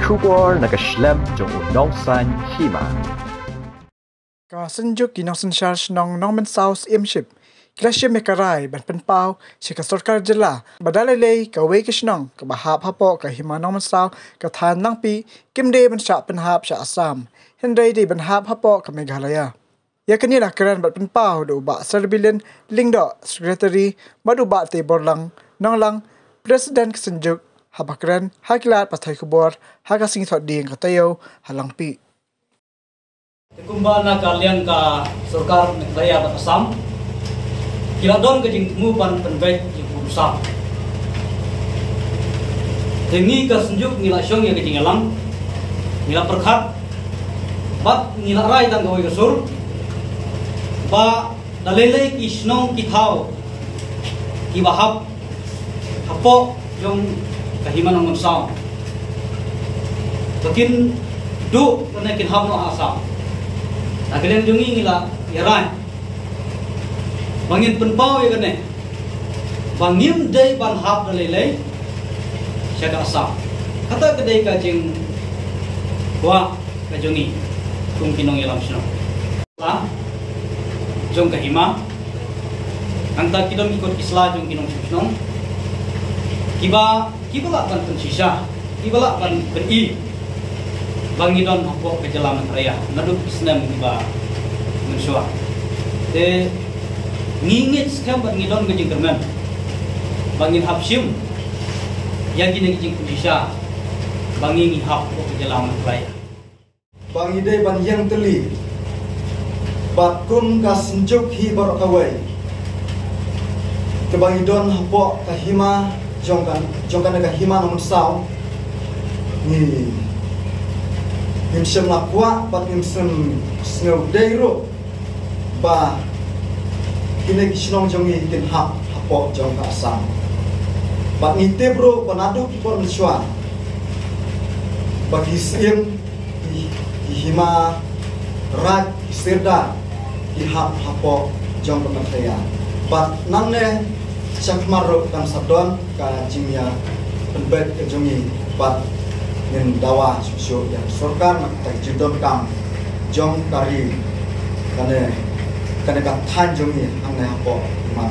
kubor nakaslem jong unong san Hima. Ka Synjuk ginong sensyal Shnong Norman South Imship. Klasya mekarai ban penpau si ka sarkar jela badalay ka wei ka Shnong ka bahap hapo ka Hima Norman South ka Thaiñ Langpih kimde ban sya penhap sya Assam. Hendai di ban hap hapo ka Meghalaya. Ya kanila keran bat penpau do ba serbilin lingdo secretary madu ba te borlang nonglang Presiden Synjuk habakran hakilat patai kubor haka sing thot ding katayo halangpi. Kumbal na kalian ka sarkar Meghalaya at Assam. Kila don ka jing mupan penbet yung urusan. Tengi ka Synjuk ngila syong ya ka jing alang. Ngila perkhat. Bat ngila rai tang gawai kasur. Ba dalelay ki Shnong ki thao. Ki bahap. Hapo yung kahima ng mansang. Bakin do na kin hap no Assam. Agalen jungi ngila yaran. Bangin penpau ya kene. Bangim day ban hap dalelay. Siya ka Assam. Kata kedai ka jing wa ka jungi kung kinong ilam Shnong. La jong kahima. Ang ta kidom ikot isla jong kinong Shnong. Kiba la ban pensisya. Kiba la ban beri. Bangidon hapo ke jalan raya. Naduk isnem kiba mensua. Te ngingit skam ban ngidon ke jingkermen. Bangin hapsim. Yang kini jing pensisya. Bangin hap ke jalan raya. Bangide ban yang teli. Bakun ka Synjuk hi bar kawai. Ke bangidon hapo ka Hima jongkan ka Hima namun saw ni himsem lakwa pat himsem snow dayro ba kini Shnong jongi kin hapo jong ka Assam bat ngite bro panadu por mensua bagi sim Hima raj sirda di hapo jong ka Meghalaya bat nangne Syakmaro kan sadon ka jimya penbet ke jongi bat nin dawa susyo ya sarkar nak jidon kam jong kari kane ka Thaiñ jongi ang na hapo man.